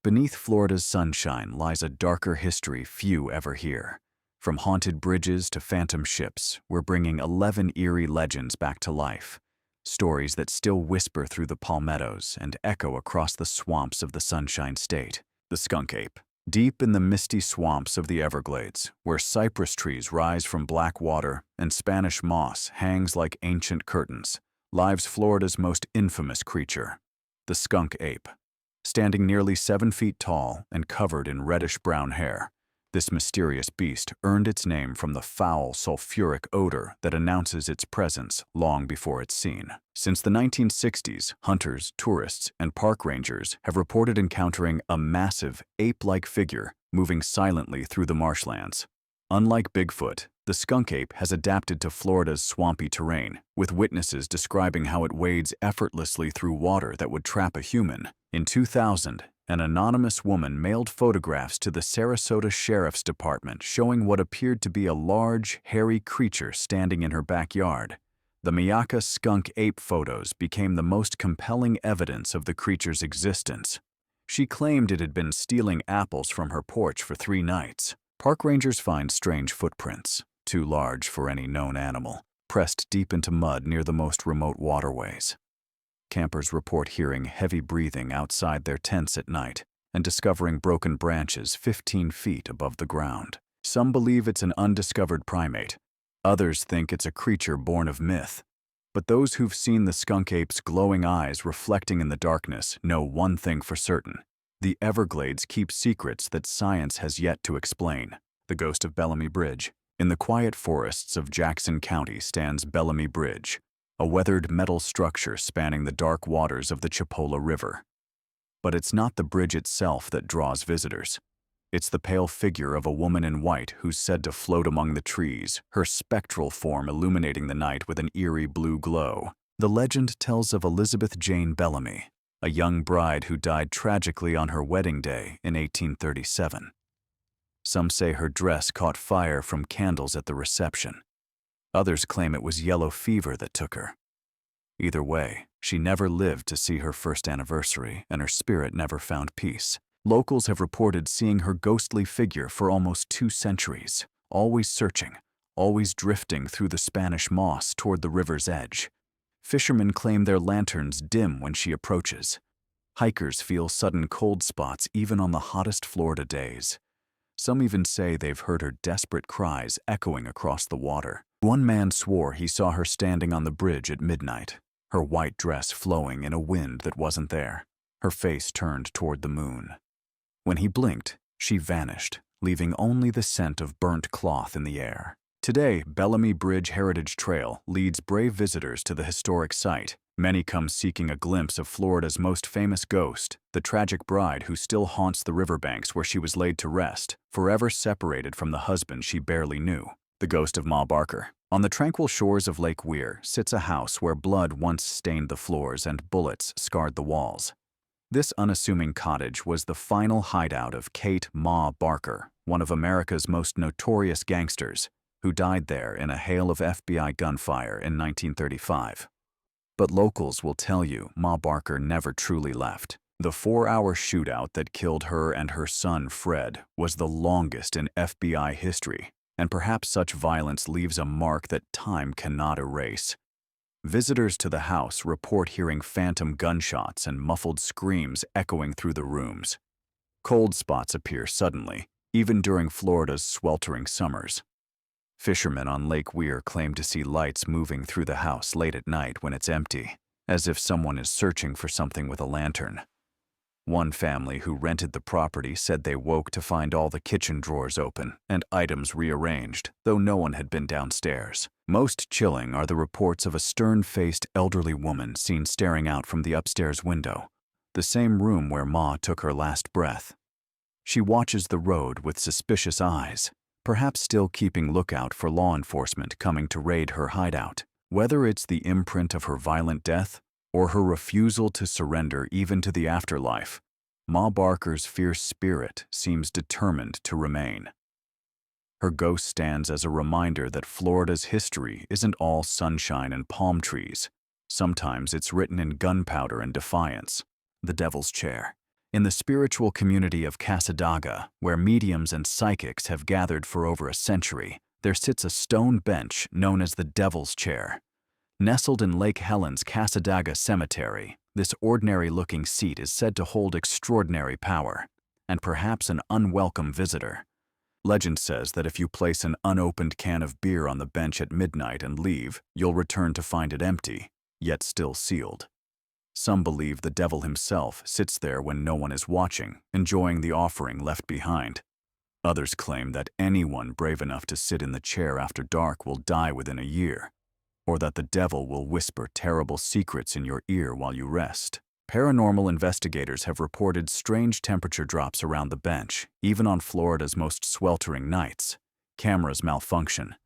Beneath Florida's sunshine lies a darker history few ever hear. From haunted bridges to phantom ships, we're bringing 11 eerie legends back to life. Stories that still whisper through the palmettos and echo across the swamps of the Sunshine State. The skunk ape. Deep in the misty swamps of the Everglades, where cypress trees rise from black water and Spanish moss hangs like ancient curtains, lives Florida's most infamous creature, the skunk ape. Standing nearly 7 feet tall and covered in reddish-brown hair, this mysterious beast earned its name from the foul, sulfuric odor that announces its presence long before it's seen. Since the 1960s, hunters, tourists, and park rangers have reported encountering a massive, ape-like figure moving silently through the marshlands. Unlike Bigfoot, the skunk ape has adapted to Florida's swampy terrain, with witnesses describing how it wades effortlessly through water that would trap a human. In 2000, an anonymous woman mailed photographs to the Sarasota Sheriff's Department showing what appeared to be a large, hairy creature standing in her backyard. The Miyaka skunk ape photos became the most compelling evidence of the creature's existence. She claimed it had been stealing apples from her porch for 3 nights. Park rangers find strange footprints, too large for any known animal, pressed deep into mud near the most remote waterways. Campers report hearing heavy breathing outside their tents at night and discovering broken branches 15 feet above the ground. Some believe it's an undiscovered primate. Others think it's a creature born of myth. But those who've seen the skunk ape's glowing eyes reflecting in the darkness know one thing for certain. The Everglades keep secrets that science has yet to explain. The ghost of Bellamy Bridge. In the quiet forests of Jackson County stands Bellamy Bridge, a weathered metal structure spanning the dark waters of the Chipola River. But it's not the bridge itself that draws visitors. It's the pale figure of a woman in white who's said to float among the trees, her spectral form illuminating the night with an eerie blue glow. The legend tells of Elizabeth Jane Bellamy, a young bride who died tragically on her wedding day in 1837. Some say her dress caught fire from candles at the reception. Others claim it was yellow fever that took her. Either way, she never lived to see her first anniversary, and her spirit never found peace. Locals have reported seeing her ghostly figure for almost 2 centuries, always searching, always drifting through the Spanish moss toward the river's edge. Fishermen claim their lanterns dim when she approaches. Hikers feel sudden cold spots even on the hottest Florida days. Some even say they've heard her desperate cries echoing across the water. One man swore he saw her standing on the bridge at midnight, her white dress flowing in a wind that wasn't there, her face turned toward the moon. When he blinked, she vanished, leaving only the scent of burnt cloth in the air. Today, Bellamy Bridge Heritage Trail leads brave visitors to the historic site. Many come seeking a glimpse of Florida's most famous ghost, the tragic bride who still haunts the riverbanks where she was laid to rest, forever separated from the husband she barely knew. The ghost of Ma Barker. On the tranquil shores of Lake Weir sits a house where blood once stained the floors and bullets scarred the walls. This unassuming cottage was the final hideout of Kate Ma Barker, one of America's most notorious gangsters, who died there in a hail of FBI gunfire in 1935. But locals will tell you Ma Barker never truly left. The 4-hour shootout that killed her and her son Fred was the longest in FBI history, and perhaps such violence leaves a mark that time cannot erase. Visitors to the house report hearing phantom gunshots and muffled screams echoing through the rooms. Cold spots appear suddenly, even during Florida's sweltering summers. Fishermen on Lake Weir claim to see lights moving through the house late at night when it's empty, as if someone is searching for something with a lantern. One family who rented the property said they woke to find all the kitchen drawers open and items rearranged, though no one had been downstairs. Most chilling are the reports of a stern-faced elderly woman seen staring out from the upstairs window, the same room where Ma took her last breath. She watches the road with suspicious eyes, perhaps still keeping lookout for law enforcement coming to raid her hideout. Whether it's the imprint of her violent death or her refusal to surrender even to the afterlife, Ma Barker's fierce spirit seems determined to remain. Her ghost stands as a reminder that Florida's history isn't all sunshine and palm trees. Sometimes it's written in gunpowder and defiance. The Devil's Chair. In the spiritual community of Casadaga, where mediums and psychics have gathered for over a century, there sits a stone bench known as the Devil's Chair. Nestled in Lake Helen's Casadaga Cemetery, this ordinary-looking seat is said to hold extraordinary power, and perhaps an unwelcome visitor. Legend says that if you place an unopened can of beer on the bench at midnight and leave, you'll return to find it empty, yet still sealed. Some believe the devil himself sits there when no one is watching, enjoying the offering left behind. Others claim that anyone brave enough to sit in the chair after dark will die within a year, or that the devil will whisper terrible secrets in your ear while you rest. Paranormal investigators have reported strange temperature drops around the bench, even on Florida's most sweltering nights. Cameras malfunction.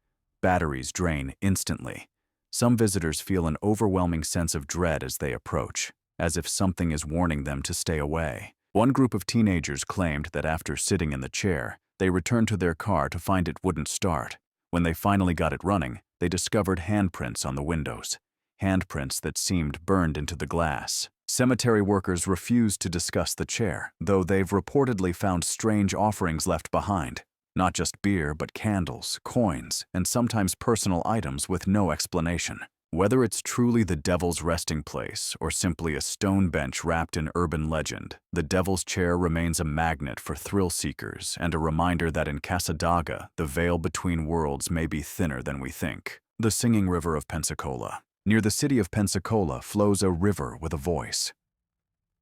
Batteries drain instantly. Some visitors feel an overwhelming sense of dread as they approach, as if something is warning them to stay away. One group of teenagers claimed that after sitting in the chair, they returned to their car to find it wouldn't start. When they finally got it running, they discovered handprints on the windows, handprints that seemed burned into the glass. Cemetery workers refused to discuss the chair, though they've reportedly found strange offerings left behind. Not just beer, but candles, coins, and sometimes personal items with no explanation. Whether it's truly the devil's resting place or simply a stone bench wrapped in urban legend, the Devil's Chair remains a magnet for thrill seekers and a reminder that in Casadaga, the veil between worlds may be thinner than we think. The Singing River of Pensacola. Near the city of Pensacola flows a river with a voice.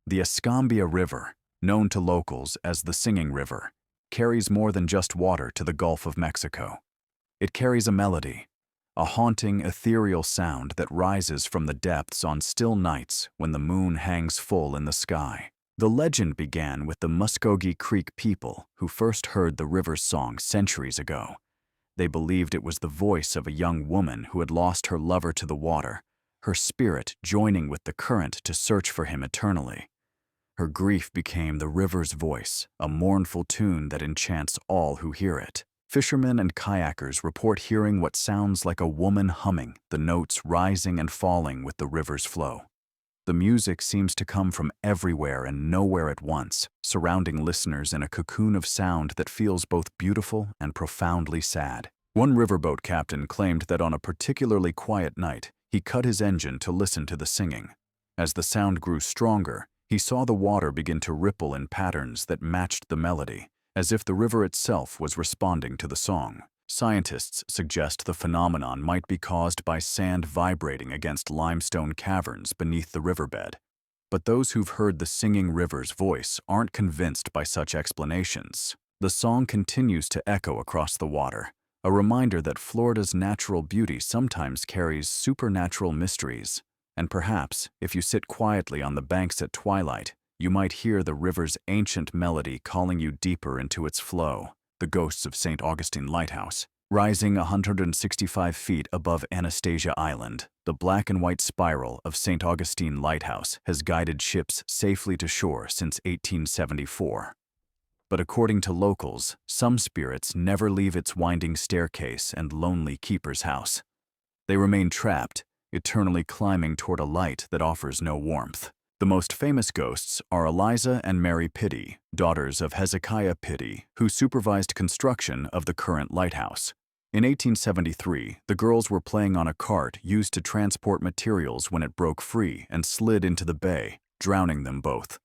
The Escambia River, known to locals as the Singing River, carries more than just water to the Gulf of Mexico. It carries a melody, a haunting, ethereal sound that rises from the depths on still nights when the moon hangs full in the sky. The legend began with the Muskogee Creek people who first heard the river's song centuries ago. They believed it was the voice of a young woman who had lost her lover to the water, her spirit joining with the current to search for him eternally. Her grief became the river's voice, a mournful tune that enchants all who hear it. Fishermen and kayakers report hearing what sounds like a woman humming, the notes rising and falling with the river's flow. The music seems to come from everywhere and nowhere at once, surrounding listeners in a cocoon of sound that feels both beautiful and profoundly sad. One riverboat captain claimed that on a particularly quiet night, he cut his engine to listen to the singing. As the sound grew stronger, he saw the water begin to ripple in patterns that matched the melody, as if the river itself was responding to the song. Scientists suggest the phenomenon might be caused by sand vibrating against limestone caverns beneath the riverbed. But those who've heard the singing river's voice aren't convinced by such explanations. The song continues to echo across the water, a reminder that Florida's natural beauty sometimes carries supernatural mysteries. And perhaps, if you sit quietly on the banks at twilight, you might hear the river's ancient melody calling you deeper into its flow. The ghosts of St. Augustine Lighthouse. Rising 165 feet above Anastasia Island, the black and white spiral of St. Augustine Lighthouse has guided ships safely to shore since 1874. But according to locals, some spirits never leave its winding staircase and lonely keeper's house. They remain trapped, eternally climbing toward a light that offers no warmth. The most famous ghosts are Eliza and Mary Pitty, daughters of Hezekiah Pitty, who supervised construction of the current lighthouse. In 1873, the girls were playing on a cart used to transport materials when it broke free and slid into the bay, drowning them both.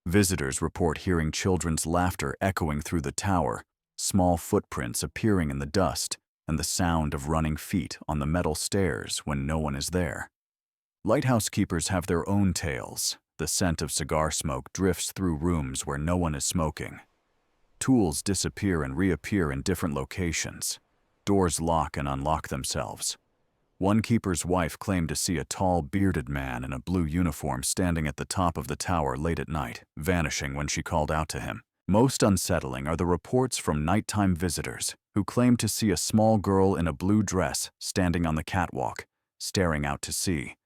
Visitors report hearing children's laughter echoing through the tower, small footprints appearing in the dust, and the sound of running feet on the metal stairs when no one is there. Lighthouse keepers have their own tales. The scent of cigar smoke drifts through rooms where no one is smoking. Tools disappear and reappear in different locations. Doors lock and unlock themselves. One keeper's wife claimed to see a tall, bearded man in a blue uniform standing at the top of the tower late at night, vanishing when she called out to him. Most unsettling are the reports from nighttime visitors who claim to see a small girl in a blue dress standing on the catwalk, staring out to sea.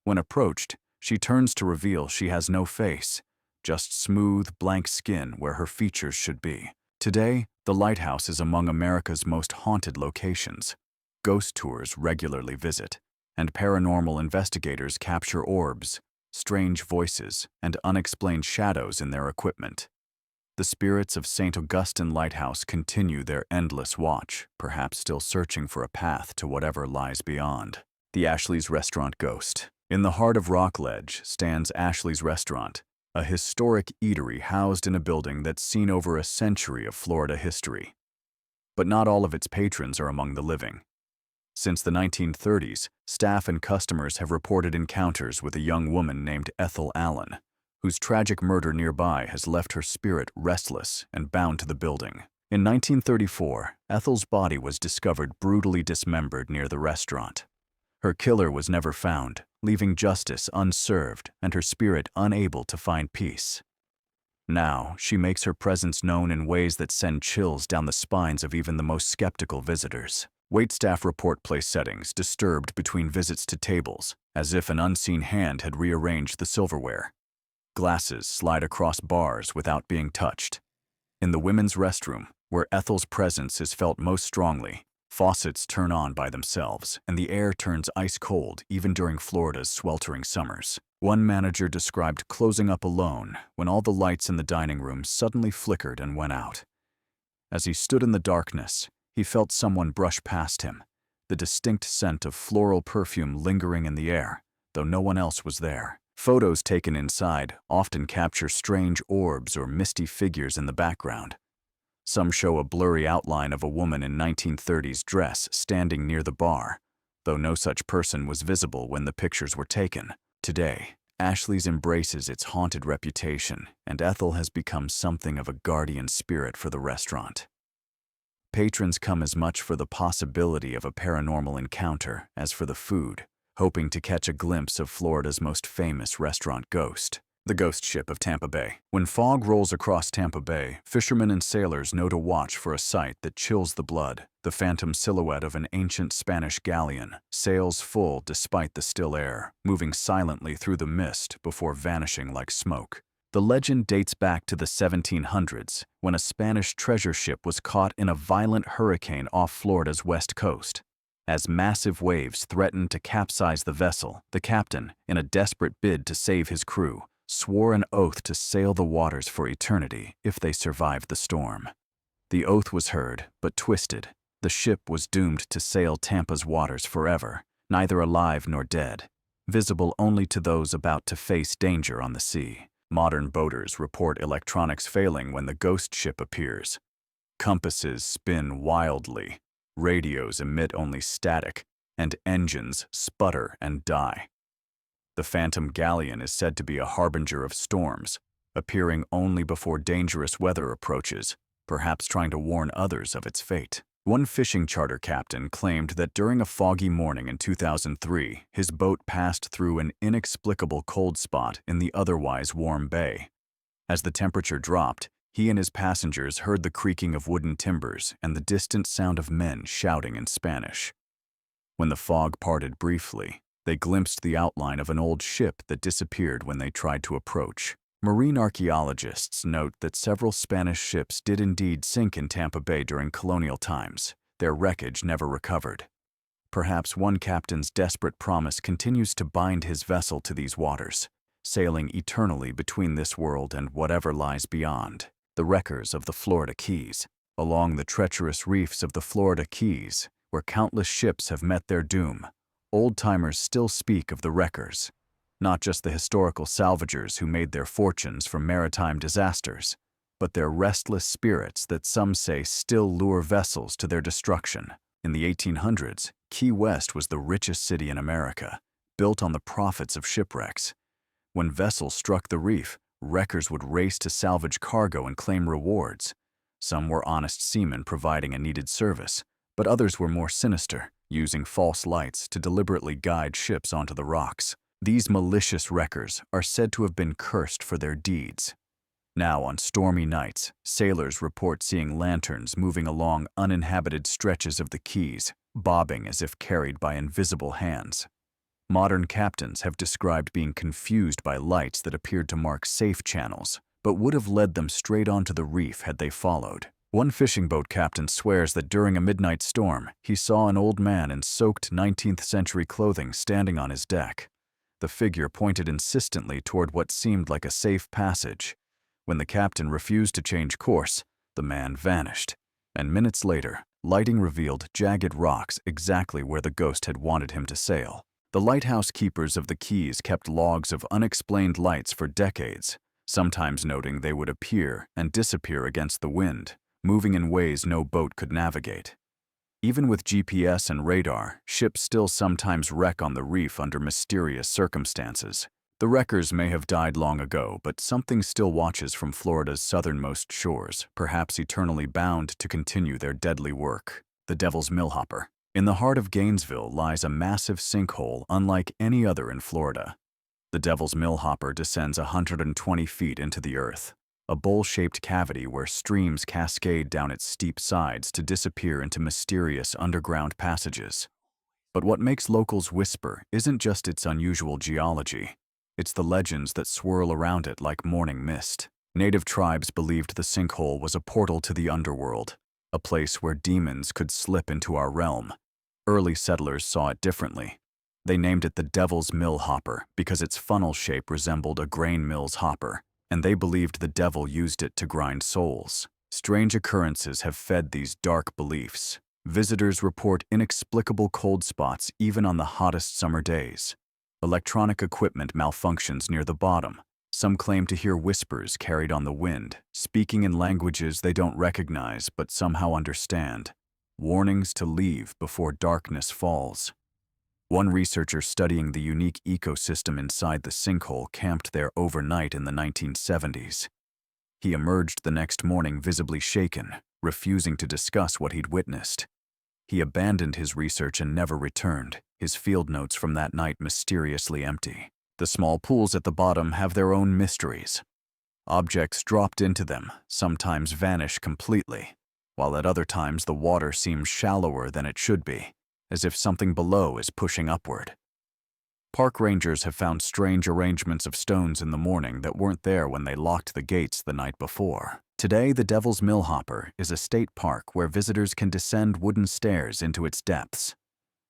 When approached, she turns to reveal she has no face, just smooth, blank skin where her features should be. Today, the lighthouse is among America's most haunted locations. Ghost tours regularly visit, and paranormal investigators capture orbs, strange voices, and unexplained shadows in their equipment. The spirits of St. Augustine Lighthouse continue their endless watch, perhaps still searching for a path to whatever lies beyond. The Ashley's Restaurant Ghost. In the heart of Rockledge stands Ashley's Restaurant, a historic eatery housed in a building that's seen over a century of Florida history. But not all of its patrons are among the living. Since the 1930s, staff and customers have reported encounters with a young woman named Ethel Allen, whose tragic murder nearby has left her spirit restless and bound to the building. In 1934, Ethel's body was discovered brutally dismembered near the restaurant. Her killer was never found, leaving justice unserved and her spirit unable to find peace. Now, she makes her presence known in ways that send chills down the spines of even the most skeptical visitors. Waitstaff report place settings disturbed between visits to tables, as if an unseen hand had rearranged the silverware. Glasses slide across bars without being touched. In the women's restroom, where Ethel's presence is felt most strongly, faucets turn on by themselves, and the air turns ice cold even during Florida's sweltering summers. One manager described closing up alone when all the lights in the dining room suddenly flickered and went out. As he stood in the darkness, he felt someone brush past him, the distinct scent of floral perfume lingering in the air, though no one else was there. Photos taken inside often capture strange orbs or misty figures in the background. Some show a blurry outline of a woman in 1930s dress standing near the bar, though no such person was visible when the pictures were taken. Today, Ashley's embraces its haunted reputation, and Ethel has become something of a guardian spirit for the restaurant. Patrons come as much for the possibility of a paranormal encounter as for the food, hoping to catch a glimpse of Florida's most famous restaurant ghost, the ghost ship of Tampa Bay. When fog rolls across Tampa Bay, fishermen and sailors know to watch for a sight that chills the blood. The phantom silhouette of an ancient Spanish galleon sails full despite the still air, moving silently through the mist before vanishing like smoke. The legend dates back to the 1700s, when a Spanish treasure ship was caught in a violent hurricane off Florida's west coast. As massive waves threatened to capsize the vessel, the captain, in a desperate bid to save his crew, swore an oath to sail the waters for eternity if they survived the storm. The oath was heard, but twisted. The ship was doomed to sail Tampa's waters forever, neither alive nor dead, visible only to those about to face danger on the sea. Modern boaters report electronics failing when the ghost ship appears. Compasses spin wildly, radios emit only static, and engines sputter and die. The phantom galleon is said to be a harbinger of storms, appearing only before dangerous weather approaches, perhaps trying to warn others of its fate. One fishing charter captain claimed that during a foggy morning in 2003, his boat passed through an inexplicable cold spot in the otherwise warm bay. As the temperature dropped, he and his passengers heard the creaking of wooden timbers and the distant sound of men shouting in Spanish. When the fog parted briefly, they glimpsed the outline of an old ship that disappeared when they tried to approach. Marine archaeologists note that several Spanish ships did indeed sink in Tampa Bay during colonial times, their wreckage never recovered. Perhaps one captain's desperate promise continues to bind his vessel to these waters, sailing eternally between this world and whatever lies beyond. The wreckers of the Florida Keys. Along the treacherous reefs of the Florida Keys, where countless ships have met their doom, old-timers still speak of the wreckers, not just the historical salvagers who made their fortunes from maritime disasters, but their restless spirits that some say still lure vessels to their destruction. In the 1800s, Key West was the richest city in America, built on the profits of shipwrecks. When vessels struck the reef, wreckers would race to salvage cargo and claim rewards. Some were honest seamen providing a needed service, but others were more sinister, using false lights to deliberately guide ships onto the rocks. These malicious wreckers are said to have been cursed for their deeds. Now, on stormy nights, sailors report seeing lanterns moving along uninhabited stretches of the Keys, bobbing as if carried by invisible hands. Modern captains have described being confused by lights that appeared to mark safe channels, but would have led them straight onto the reef had they followed. One fishing boat captain swears that during a midnight storm, he saw an old man in soaked 19th century clothing standing on his deck. The figure pointed insistently toward what seemed like a safe passage. When the captain refused to change course, the man vanished, and minutes later, lighting revealed jagged rocks exactly where the ghost had wanted him to sail. The lighthouse keepers of the Keys kept logs of unexplained lights for decades, sometimes noting they would appear and disappear against the wind, moving in ways no boat could navigate. Even with GPS and radar, ships still sometimes wreck on the reef under mysterious circumstances. The wreckers may have died long ago, but something still watches from Florida's southernmost shores, perhaps eternally bound to continue their deadly work. The Devil's Millhopper. In the heart of Gainesville lies a massive sinkhole unlike any other in Florida. The Devil's Millhopper descends 120 feet into the earth, a bowl-shaped cavity where streams cascade down its steep sides to disappear into mysterious underground passages. But what makes locals whisper isn't just its unusual geology. It's the legends that swirl around it like morning mist. Native tribes believed the sinkhole was a portal to the underworld, a place where demons could slip into our realm. Early settlers saw it differently. They named it the Devil's Millhopper because its funnel shape resembled a grain mill's hopper, and they believed the devil used it to grind souls. Strange occurrences have fed these dark beliefs. Visitors report inexplicable cold spots even on the hottest summer days. Electronic equipment malfunctions near the bottom. Some claim to hear whispers carried on the wind, speaking in languages they don't recognize but somehow understand. Warnings to leave before darkness falls. One researcher studying the unique ecosystem inside the sinkhole camped there overnight in the 1970s. He emerged the next morning visibly shaken, refusing to discuss what he'd witnessed. He abandoned his research and never returned, his field notes from that night mysteriously empty. The small pools at the bottom have their own mysteries. Objects dropped into them sometimes vanish completely, while at other times the water seems shallower than it should be, as if something below is pushing upward. Park rangers have found strange arrangements of stones in the morning that weren't there when they locked the gates the night before. Today, the Devil's Millhopper is a state park where visitors can descend wooden stairs into its depths.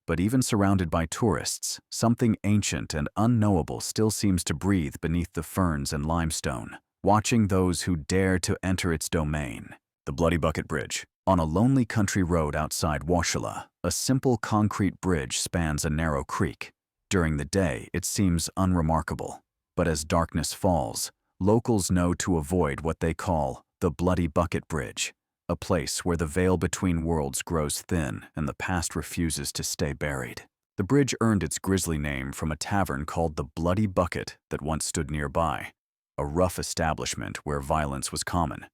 But even surrounded by tourists, something ancient and unknowable still seems to breathe beneath the ferns and limestone, watching those who dare to enter its domain. The Bloody Bucket Bridge. On a lonely country road outside Wasilla, a simple concrete bridge spans a narrow creek. During the day, it seems unremarkable, but as darkness falls, locals know to avoid what they call the Bloody Bucket Bridge, a place where the veil between worlds grows thin and the past refuses to stay buried. The bridge earned its grisly name from a tavern called the Bloody Bucket that once stood nearby, a rough establishment where violence was common.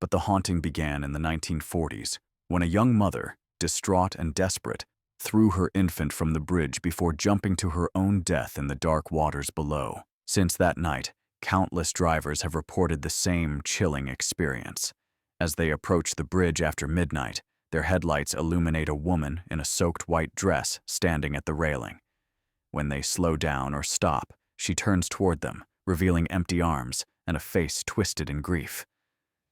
But the haunting began in the 1940s, when a young mother, distraught and desperate, threw her infant from the bridge before jumping to her own death in the dark waters below. Since that night, countless drivers have reported the same chilling experience. As they approach the bridge after midnight, their headlights illuminate a woman in a soaked white dress standing at the railing. When they slow down or stop, she turns toward them, revealing empty arms and a face twisted in grief.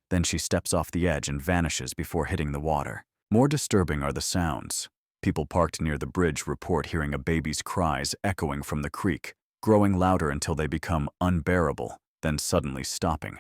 Then she steps off the edge and vanishes before hitting the water. More disturbing are the sounds. People parked near the bridge report hearing a baby's cries echoing from the creek, growing louder until they become unbearable, then suddenly stopping.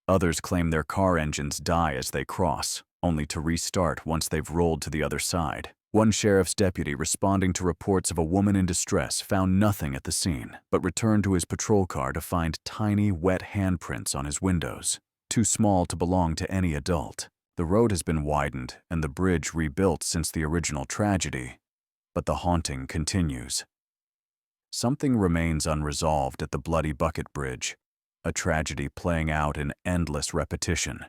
Others claim their car engines die as they cross, only to restart once they've rolled to the other side. One sheriff's deputy responding to reports of a woman in distress found nothing at the scene, but returned to his patrol car to find tiny, wet handprints on his windows, too small to belong to any adult. The road has been widened and the bridge rebuilt since the original tragedy, but the haunting continues. Something remains unresolved at the Bloody Bucket Bridge, a tragedy playing out in endless repetition,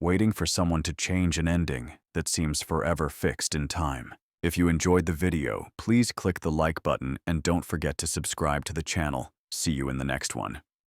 waiting for someone to change an ending that seems forever fixed in time. If you enjoyed the video, please click the like button and don't forget to subscribe to the channel. See you in the next one.